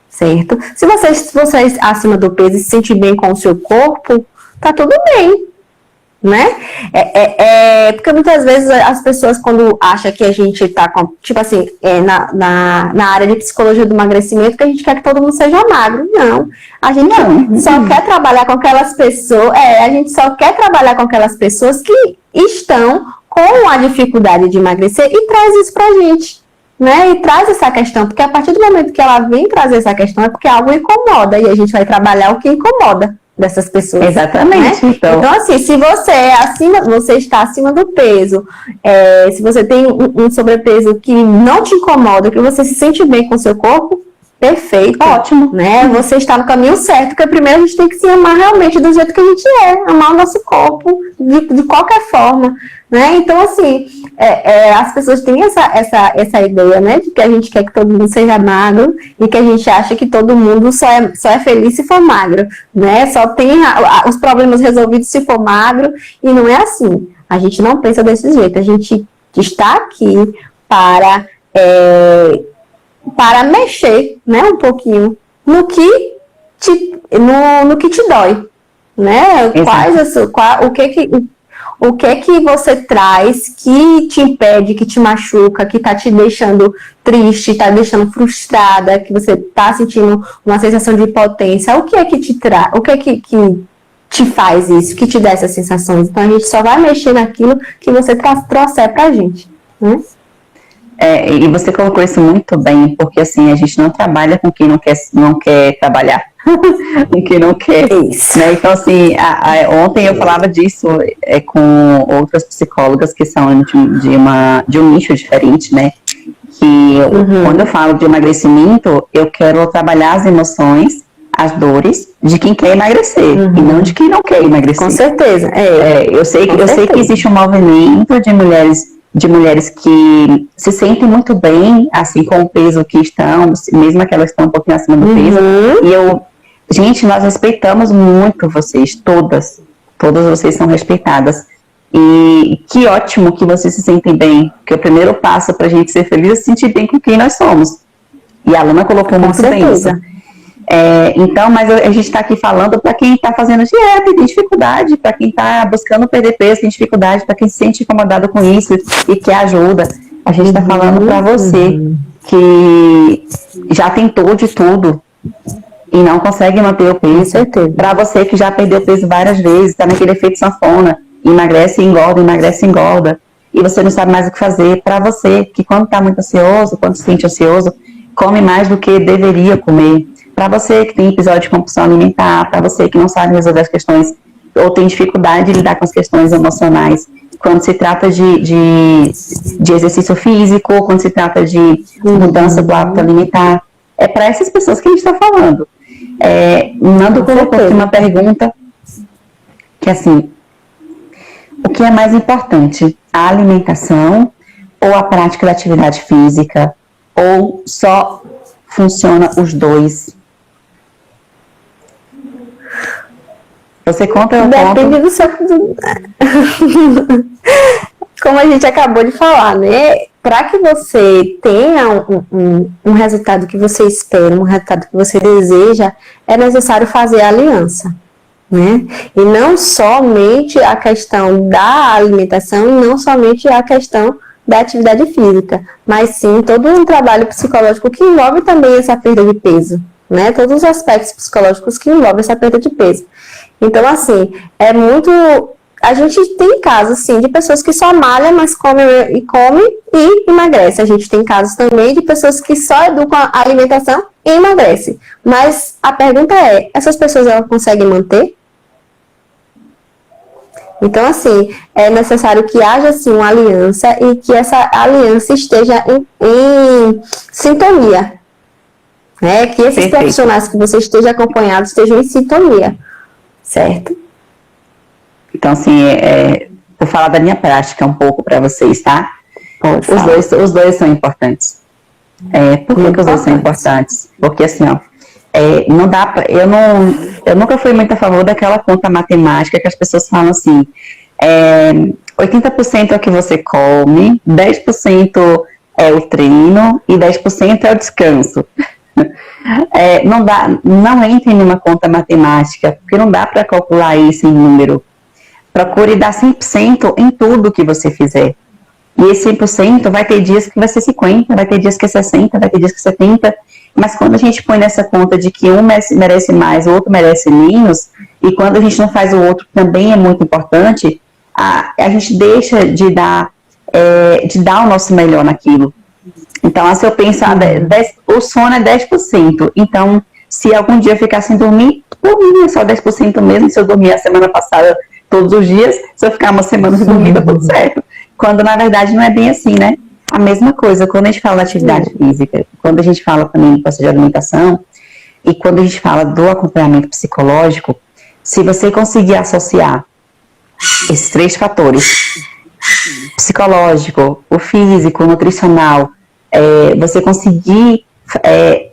certo? Se você acima do peso e se sentir bem com o seu corpo, tá tudo bem, né? Porque muitas vezes as pessoas, quando acham que a gente tá com, tipo assim, na área de psicologia do emagrecimento, que a gente quer que todo mundo seja magro. Não. A gente só quer trabalhar com aquelas pessoas, a gente só quer trabalhar com aquelas pessoas que estão com a dificuldade de emagrecer e traz isso pra gente, né? E traz essa questão, porque a partir do momento que ela vem trazer essa questão é porque algo incomoda, e a gente vai trabalhar o que incomoda dessas pessoas. Exatamente. Né? Então, assim, se você está acima do peso, se você tem um sobrepeso que não te incomoda, que você se sente bem com o seu corpo, perfeito. Ótimo. Né? Você está no caminho certo, porque primeiro a gente tem que se amar realmente do jeito que a gente amar o nosso corpo, de qualquer forma. Né? Então, assim, as pessoas têm essa ideia, né, de que a gente quer que todo mundo seja magro e que a gente acha que todo mundo só é feliz se for magro, né? Só tem os problemas resolvidos se for magro, e não é assim. A gente não pensa desse jeito. A gente está aqui para mexer, né, um pouquinho no que te dói, né? O que você traz que te impede, que te machuca, que tá te deixando triste, tá deixando frustrada, que você tá sentindo uma sensação de impotência? O que é que te traz? O que é que te faz isso, que te dá essas sensações? Então a gente só vai mexer naquilo que você trouxer pra gente, né? E você colocou isso muito bem, porque assim, a gente não trabalha com quem não quer trabalhar, com quem não quer. Isso. Né? Então, assim, ontem eu falava disso com outras psicólogas que são de um nicho diferente, né? Que quando eu falo de emagrecimento, eu quero trabalhar as emoções, as dores de quem quer emagrecer, e não de quem não quer emagrecer. Com certeza. Eu sei que existe um movimento de mulheres que se sentem muito bem, assim, com o peso que estão, mesmo que elas estão um pouquinho acima do peso. E gente, nós respeitamos muito vocês, todas vocês são respeitadas. E que ótimo que vocês se sentem bem, porque o primeiro passo pra gente ser feliz é se sentir bem com quem nós somos. E a Luna colocou muito bem isso. Então, mas a gente está aqui falando para quem está fazendo dieta e tem dificuldade, para quem está buscando perder peso, tem dificuldade, para quem se sente incomodado com isso e quer ajuda. A gente está falando para você que já tentou de tudo e não consegue manter o peso. Para você que já perdeu peso várias vezes, está naquele efeito sanfona, emagrece e engorda, e você não sabe mais o que fazer. Para você que quando está muito ansioso, quando se sente ansioso, come mais do que deveria comer. Para você que tem episódio de compulsão alimentar, para você que não sabe resolver as questões ou tem dificuldade de lidar com as questões emocionais, quando se trata de exercício físico, quando se trata de mudança do hábito alimentar, é para essas pessoas que a gente está falando. Nando colocou aqui uma pergunta que assim, o que é mais importante, a alimentação ou a prática da atividade física, ou só funciona os dois? Você conta, eu conto? Depende do seu... Como a gente acabou de falar, né? Para que você tenha um resultado que você espera, um resultado que você deseja, é necessário fazer a aliança, né? E não somente a questão da alimentação, e não somente a questão da atividade física, mas sim todo um trabalho psicológico que envolve também essa perda de peso, né? Todos os aspectos psicológicos que envolvem essa perda de peso. Então, assim, a gente tem casos, sim, de pessoas que só malham, mas come e emagrece. A gente tem casos também de pessoas que só educam a alimentação e emagrecem. Mas a pergunta é, essas pessoas elas conseguem manter? Então, assim, é necessário que haja, sim, uma aliança e que essa aliança esteja em sintonia. Né? Que esses profissionais que você esteja acompanhado estejam em sintonia. Certo? Então, assim, vou falar da minha prática um pouco para vocês, tá? Os dois são importantes. Por que os dois são importantes? Porque, assim, ó, Não dá pra, eu nunca fui muito a favor daquela conta matemática que as pessoas falam assim, 80% é o que você come, 10% é o treino e 10% é o descanso. Não entre em uma conta matemática, porque não dá para calcular isso em número. Procure dar 100% em tudo que você fizer. E esse 100% vai ter dias que vai ser 50%, vai ter dias que é 60%, vai ter dias que é 70%. Mas quando a gente põe nessa conta de que um merece mais, o outro merece menos, e quando a gente não faz o outro, também é muito importante, a gente deixa de dar o nosso melhor naquilo. Então, se eu pensar, o sono é 10%. Então, se algum dia eu ficar sem dormir é só 10% mesmo. Se eu dormir a semana passada todos os dias, se eu ficar uma semana sem dormir, tá tudo certo. Quando, na verdade, não é bem assim, né? A mesma coisa, quando a gente fala da atividade física, quando a gente fala também do processo de alimentação, e quando a gente fala do acompanhamento psicológico, se você conseguir associar esses 3 fatores, psicológico, o físico, o nutricional, você conseguir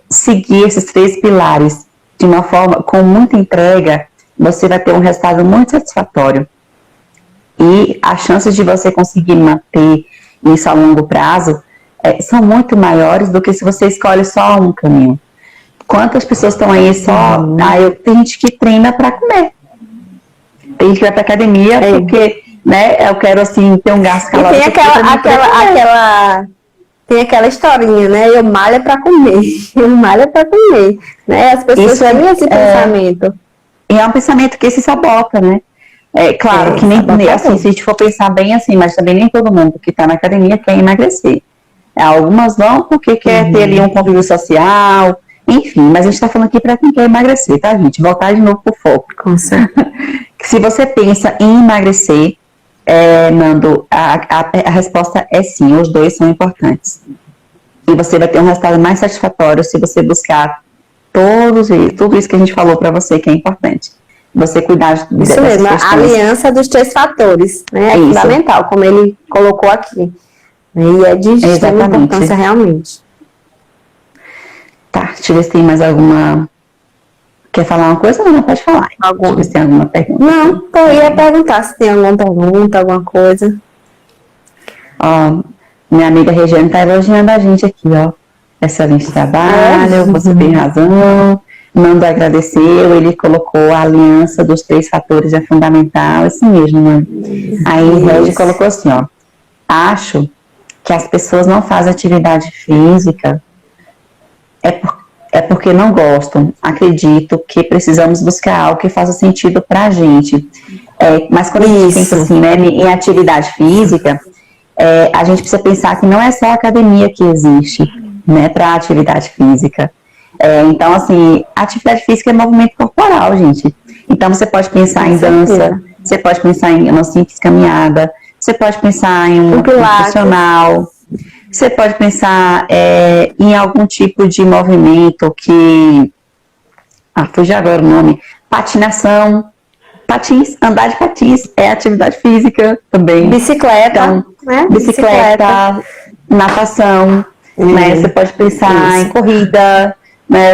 seguir esses 3 pilares de uma forma, com muita entrega, você vai ter um resultado muito satisfatório. E as chances de você conseguir manter isso a longo prazo são muito maiores do que se você escolhe só um caminho. Quantas pessoas estão aí só... tem gente que treina para comer. Tem gente que vai para academia porque, né, eu quero, assim, ter um gasto calórico. E tem aquela historinha, né? Eu malho para comer. Eu malho para comer. Né? As pessoas têm esse pensamento. E é um pensamento que se sabota, né? Claro que nem assim, se a gente for pensar bem assim, mas também nem todo mundo que está na academia quer emagrecer. Algumas vão porque quer ter ali um convívio social, enfim, mas a gente está falando aqui para quem quer emagrecer, tá, gente? Voltar de novo pro foco. Com certeza. Se você pensa em emagrecer, Nando, a resposta é sim, os 2 são importantes. E você vai ter um resultado mais satisfatório se você buscar tudo isso que a gente falou para você que é importante. Você cuidar isso mesmo, a aliança dos 3 fatores, né? É fundamental, como ele colocou aqui. E é de extrema importância realmente. Tá, deixa eu ver se tem mais alguma... Quer falar uma coisa? Não, pode falar. Deixa eu ver se tem alguma pergunta. Não, eu ia perguntar se tem alguma pergunta, alguma coisa. Ó, minha amiga Regiane está elogiando a gente aqui, ó. Excelente trabalho, você tem razão. Nando agradeceu, ele colocou a aliança dos 3 fatores é fundamental, assim mesmo, né? Aí Regi colocou assim, ó, acho que as pessoas não fazem atividade física porque não gostam. Acredito que precisamos buscar algo que faça sentido pra gente. Mas quando a gente pensa assim, né, em atividade física, a gente precisa pensar que não é só a academia que existe, né, para atividade física. Então, assim, atividade física é movimento corporal, gente. Então, você pode pensar em dança, você pode pensar em uma simples caminhada, você pode pensar em um funcional, você pode pensar em algum tipo de movimento que... fugiu agora o nome. Patinação, patins, andar de patins é atividade física também. Bicicleta, então, né? Bicicleta, natação, né? Você pode pensar em corrida...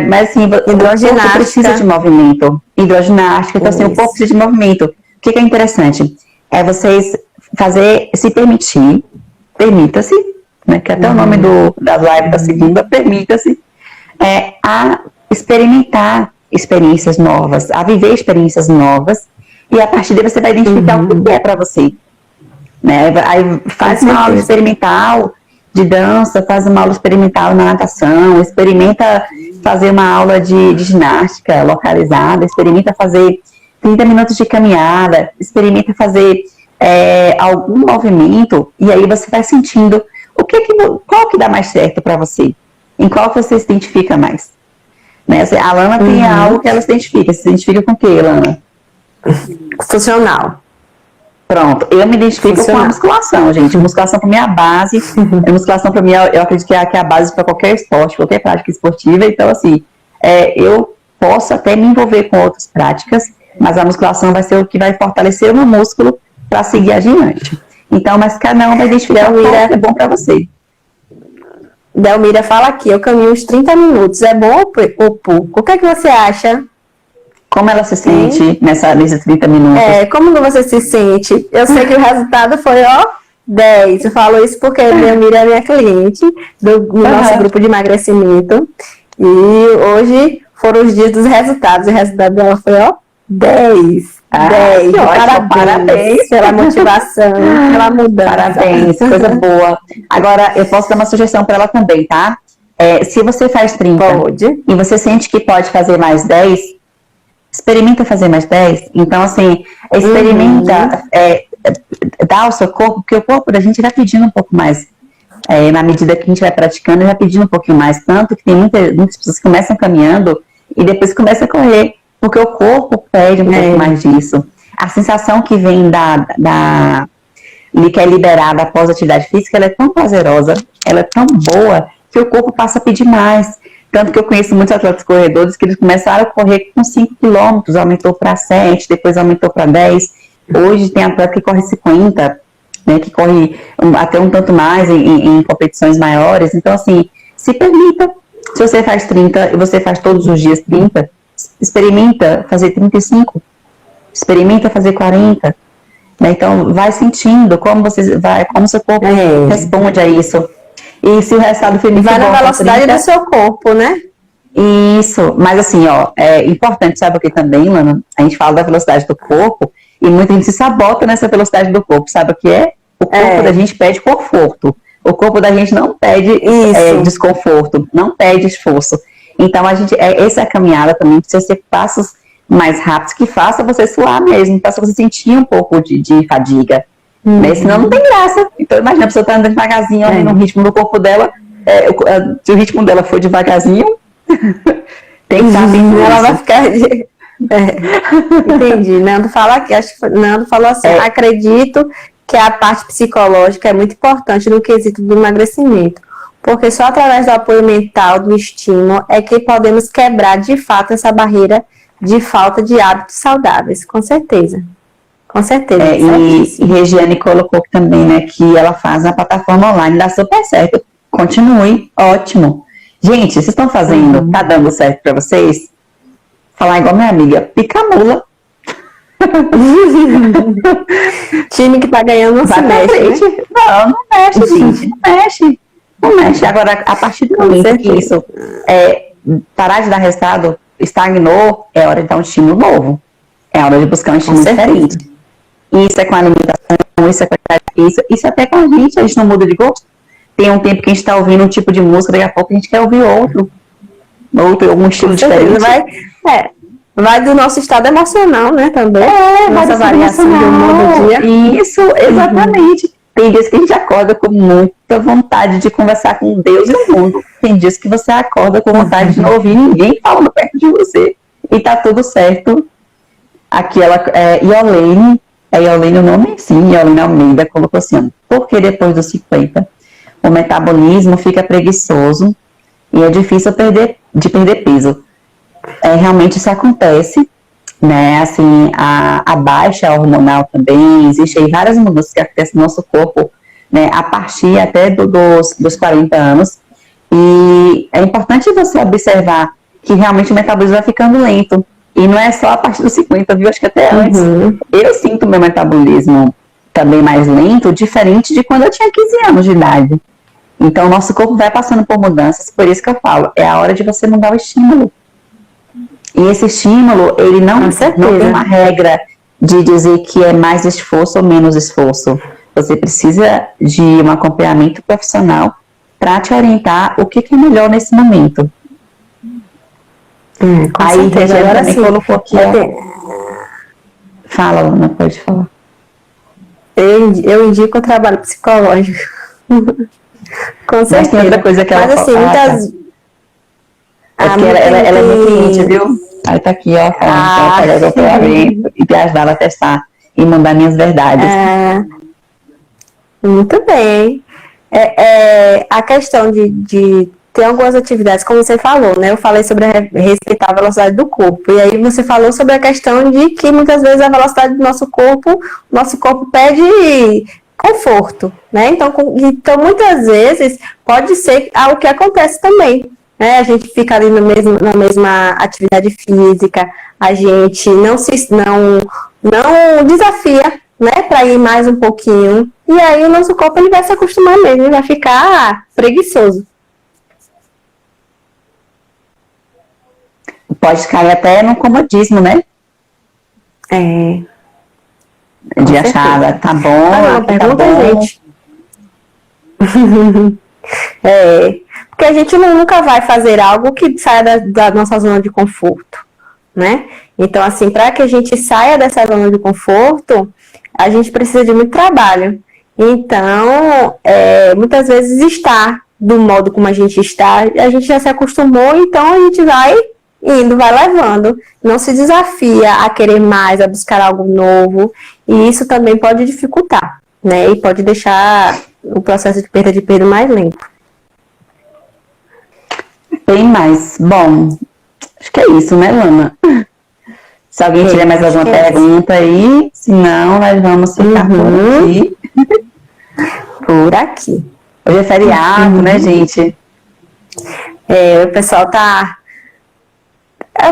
Mas assim, o corpo precisa de movimento. Hidroginástica, então assim, o corpo precisa de movimento. O que é interessante? Vocês se permita-se, né, que até o nome da live da segunda, permita-se, a experimentar experiências novas, a viver experiências novas, e a partir daí você vai identificar o que é para você. Né? Aí faz uma aula experimental de dança, faz uma aula experimental na natação, experimenta fazer uma aula de ginástica localizada, experimenta fazer 30 minutos de caminhada, experimenta fazer algum movimento, e aí você vai sentindo qual que dá mais certo para você, em qual você se identifica mais. Né? A Lana tem algo que ela se identifica com o que, Lana? Funcional. Pronto, eu me identifico com a musculação, gente. Musculação para mim é a base. A musculação para mim, eu acredito que é a base para qualquer esporte, qualquer prática esportiva. Então, assim, eu posso até me envolver com outras práticas, mas a musculação vai ser o que vai fortalecer o meu músculo para seguir adiante. Então, mas cada um vai identificar o que é bom para você. Delmira fala aqui, eu caminho uns 30 minutos, é bom ou pouco? O que é que você acha? Como ela se sente nesses 30 minutos? Como você se sente? Eu sei que o resultado foi, 10. Eu falo isso porque a Delmira é minha cliente do nosso grupo de emagrecimento. E hoje foram os dias dos resultados. E o resultado dela foi, 10. 10. Parabéns pela motivação, pela mudança. Parabéns, coisa boa. Agora, eu posso dar uma sugestão para ela também, tá? Se você faz 30 e você sente que pode fazer mais 10, experimenta fazer mais 10. Então, assim, experimenta dar ao seu corpo, porque o corpo da gente vai pedindo um pouco mais. Na medida que a gente vai praticando, vai pedindo um pouquinho mais. Tanto que tem muitas pessoas que começam caminhando e depois começam a correr. Porque o corpo pede um pouco mais disso. A sensação que vem que é liberada após a atividade física, ela é tão prazerosa, ela é tão boa, que o corpo passa a pedir mais. Tanto que eu conheço muitos atletas corredores que eles começaram a correr com 5 quilômetros, aumentou para 7, depois aumentou para 10. Hoje tem atleta que corre 50, né, que corre até um tanto mais em competições maiores. Então, assim, se permita. Se você faz 30 e você faz todos os dias 30, experimenta fazer 35, experimenta fazer 40, né? Então vai sentindo como seu corpo responde a isso. E se o resultado for vai na velocidade do seu corpo, né? Isso, mas assim, é importante, sabe o que também, Lana? A gente fala da velocidade do corpo e muita gente se sabota nessa velocidade do corpo, sabe o que é? O corpo da gente pede conforto, o corpo da gente não pede desconforto, não pede esforço. Então, essa caminhada também precisa ser passos mais rápidos, que faça você suar mesmo, faça você sentir um pouco de fadiga. Né? Senão não tem graça. Então, imagina, a pessoa tá andando devagarzinho ali no ritmo do corpo dela, se o ritmo dela for devagarzinho, tem que estar bem. Ela vai ficar... Entendi. Nando fala aqui, acho que Nando falou assim, acredito que a parte psicológica é muito importante no quesito do emagrecimento. Porque só através do apoio mental, do estímulo, é que podemos quebrar de fato essa barreira de falta de hábitos saudáveis, com certeza. Com certeza. E Regiane colocou também, né, que ela faz na plataforma online, dá super certo. Continue, ótimo. Gente, vocês estão fazendo, tá dando certo para vocês? Falar igual minha amiga, pica a mula. Time que tá ganhando não se mexe, né? Não mexe, gente, não mexe. Não mexe. Agora, a partir do momento que isso parar de dar resultado, estagnou, é hora de dar um estímulo novo. É hora de buscar um estímulo diferente. Isso é com a alimentação, isso é com isso até com a gente não muda de gosto. Tem um tempo que a gente está ouvindo um tipo de música, daqui a pouco a gente quer ouvir algum estilo diferente. Vai do nosso estado emocional, né, também. Nossa variação de humor do dia. Isso, exatamente. Tem dias que a gente acorda com muita vontade de conversar com Deus e o mundo. Tem dias que você acorda com vontade de não ouvir ninguém falando perto de você. E tá tudo certo. Aqui ela Iolene, Iolene o nome? Sim, Iolene Almeida colocou assim, porque depois dos 50 o metabolismo fica preguiçoso e é difícil de perder peso. Realmente isso acontece, né? Assim, a baixa hormonal também, existe aí várias mudanças que acontecem no nosso corpo, né? A partir até dos 40 anos. E é importante você observar que realmente o metabolismo vai ficando lento. E não é só a partir dos 50, viu? Acho que até antes. Eu sinto meu metabolismo também mais lento, diferente de quando eu tinha 15 anos de idade. Então, o nosso corpo vai passando por mudanças, por isso que eu falo, é a hora de você mudar o estímulo. E esse estímulo, ele não tem uma regra de dizer que é mais esforço ou menos esforço. Você precisa de um acompanhamento profissional para te orientar o que é melhor nesse momento. Aí, agora sim, colocou aqui. Fala, Luna, pode falar. Eu indico o trabalho psicológico. Com certeza. Mas tem outra coisa que ela assim, muitas... ela é minha cliente, viu? Aí tá aqui, ó, falando que ela pega o treinamento e te ajudar ela a testar e mandar minhas verdades. Muito bem. A questão de ter algumas atividades, como você falou, né? Eu falei sobre respeitar a velocidade do corpo. E aí você falou sobre a questão de que muitas vezes a velocidade do nosso corpo pede conforto, né? Então, muitas vezes, pode ser algo que acontece também, né? A gente fica ali na mesma atividade física, a gente não desafia, né, para ir mais um pouquinho, e aí o nosso corpo ele vai se acostumar mesmo, ele vai ficar preguiçoso. Pode cair até no comodismo, né? De achar, tá bom, pergunta, tá bom. gente. Porque a gente nunca vai fazer algo que saia da nossa zona de conforto, né? Então, assim, para que a gente saia dessa zona de conforto, a gente precisa de muito trabalho. Então, muitas vezes estar do modo como a gente está, a gente já se acostumou, então a gente vai indo, vai levando, não se desafia a querer mais, a buscar algo novo, e isso também pode dificultar, né? E pode deixar o processo de perda de peso mais lento. Tem mais. Bom, acho que é isso, né, Lana? Se alguém tiver mais alguma pergunta aí, se não, nós vamos ficar por aqui. Por aqui. Hoje é feriado, né, gente? O pessoal tá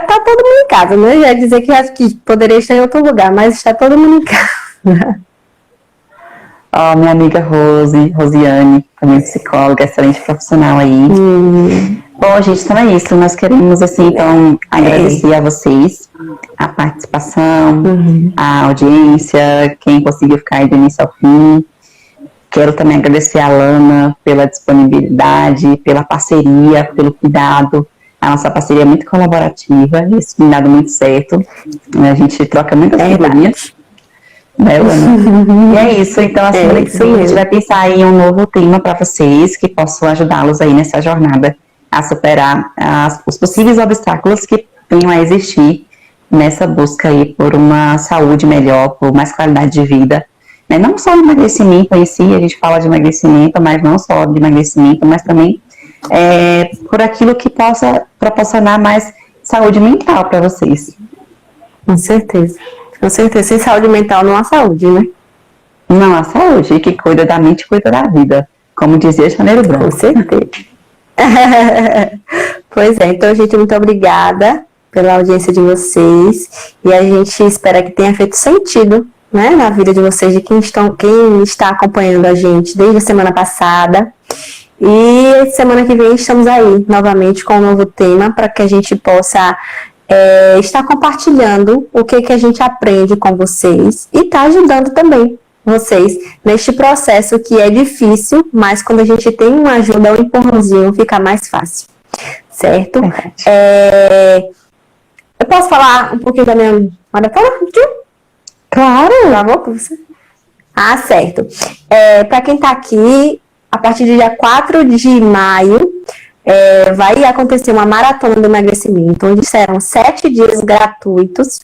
todo mundo em casa, né? Já ia dizer que poderia estar em outro lugar, mas está todo mundo em casa. Minha amiga Rosiane, também psicóloga, excelente profissional aí. Bom, gente, então é isso. Nós queremos, assim, então, agradecer a vocês, a participação, a audiência, quem conseguiu ficar aí do início ao fim. Quero também agradecer a Lana pela disponibilidade, pela parceria, pelo cuidado. A nossa parceria é muito colaborativa, isso tem dado muito certo. A gente troca muitas figurinhas. Né, Lana? E é isso, então a semana que vem a gente vai pensar em um novo tema para vocês que possam ajudá-los aí nessa jornada a superar os possíveis obstáculos que venham a existir nessa busca aí por uma saúde melhor, por mais qualidade de vida, né? Não só o emagrecimento em si, a gente fala de emagrecimento, mas não só de emagrecimento, mas também por aquilo que possa proporcionar mais saúde mental para vocês. Com certeza. Com certeza, sem saúde mental não há saúde, né? Não há saúde, e quem cuida da mente cuida da vida, como dizia Janeiro Branco. Com certeza. Pois é, então, gente, muito obrigada pela audiência de vocês, e a gente espera que tenha feito sentido, né, na vida de vocês, de quem está acompanhando a gente desde a semana passada. E semana que vem estamos aí novamente com um novo tema para que a gente possa estar compartilhando o que a gente aprende com vocês e tá ajudando também vocês neste processo que é difícil, mas quando a gente tem uma ajuda, um empurrãozinho, fica mais fácil, certo? Eu posso falar um pouquinho da minha maratona? Claro! Travou com você? Certo. Para quem tá aqui, a partir do dia 4 de maio, vai acontecer uma maratona do emagrecimento, onde serão 7 dias gratuitos,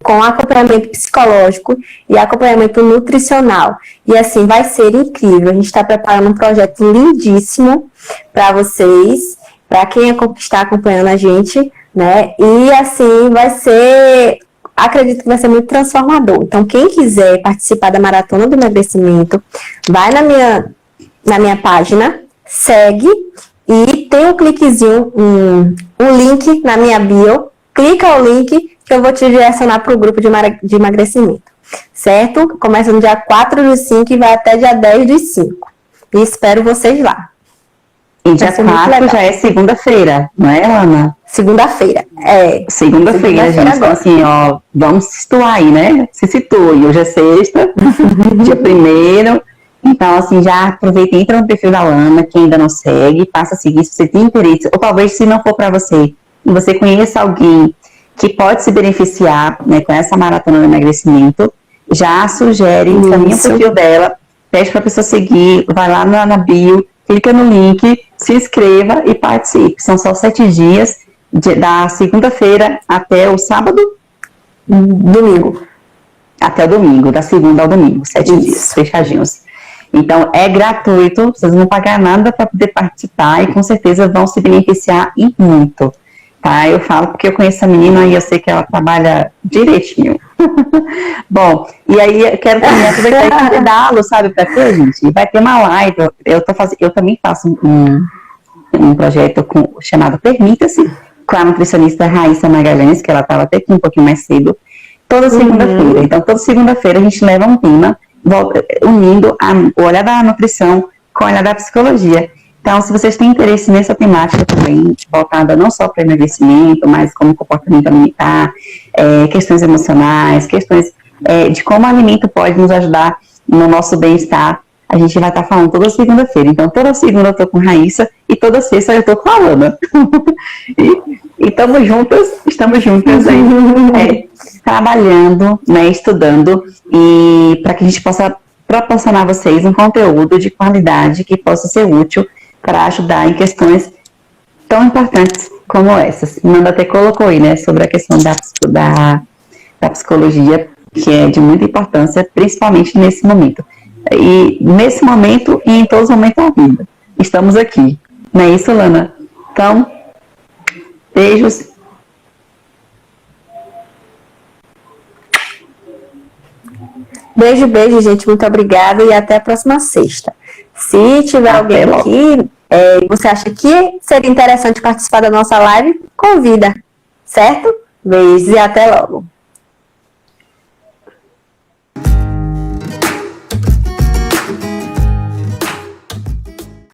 com acompanhamento psicológico e acompanhamento nutricional. E assim, vai ser incrível. A gente está preparando um projeto lindíssimo para vocês, para quem está acompanhando a gente, né? E assim, acredito que vai ser muito transformador. Então, quem quiser participar da maratona do emagrecimento, vai na minha página, segue, e tem um cliquezinho, um link na minha bio, clica o link que eu vou te direcionar para o grupo de emagrecimento, certo? Começa no dia 4/5 e vai até dia 10/5. E espero vocês lá. E dia 4 já é segunda-feira, não é, Ana? Segunda-feira, Segunda-feira, gente. Então, assim, vamos se situar aí, né? Se situe. Hoje é sexta, dia 1º. Então, assim, já aproveita e entra no perfil da Lana, quem ainda não segue, passa a seguir se você tem interesse, ou talvez se não for para você, e você conheça alguém que pode se beneficiar, né, com essa maratona do emagrecimento, já sugere, encaminha o perfil dela, pede para a pessoa seguir, vai lá na bio, clica no link, se inscreva e participe. São só 7 dias, da segunda-feira até o sábado? Domingo. Até o domingo, da segunda ao domingo, 7 dias, fechadinhos. Então, é gratuito, vocês não vão pagar nada para poder participar e com certeza vão se beneficiar e muito. tá? Eu falo porque eu conheço a menina e eu sei que ela trabalha direitinho. Bom, e aí eu quero também aproveitar e convidá-lo, sabe, para quê, gente? Vai ter uma live, eu também faço um projeto chamado Permita-se, com a nutricionista Raíssa Magalhães, que ela estava até aqui um pouquinho mais cedo, toda segunda-feira. Então, toda segunda-feira a gente leva um tema unindo o olhar da nutrição com o olhar da psicologia. Então, se vocês têm interesse nessa temática também, voltada não só para emagrecimento, mas como comportamento alimentar, questões emocionais, questões de como o alimento pode nos ajudar no nosso bem-estar, a gente vai estar falando toda segunda-feira. Então, toda segunda eu estou com Raíssa e toda sexta eu estou com a Alana. E estamos juntas aí, trabalhando, né, estudando, e para que a gente possa proporcionar a vocês um conteúdo de qualidade que possa ser útil para ajudar em questões tão importantes como essas. Nanda até colocou aí, né, sobre a questão da psicologia, que é de muita importância, principalmente nesse momento. E nesse momento e em todos os momentos da vida. Estamos aqui. Não é isso, Lana? Então, beijos. Beijo, beijo, gente. Muito obrigada e até a próxima sexta. Se tiver alguém aqui, você acha que seria interessante participar da nossa live, convida, certo? Beijos e até logo.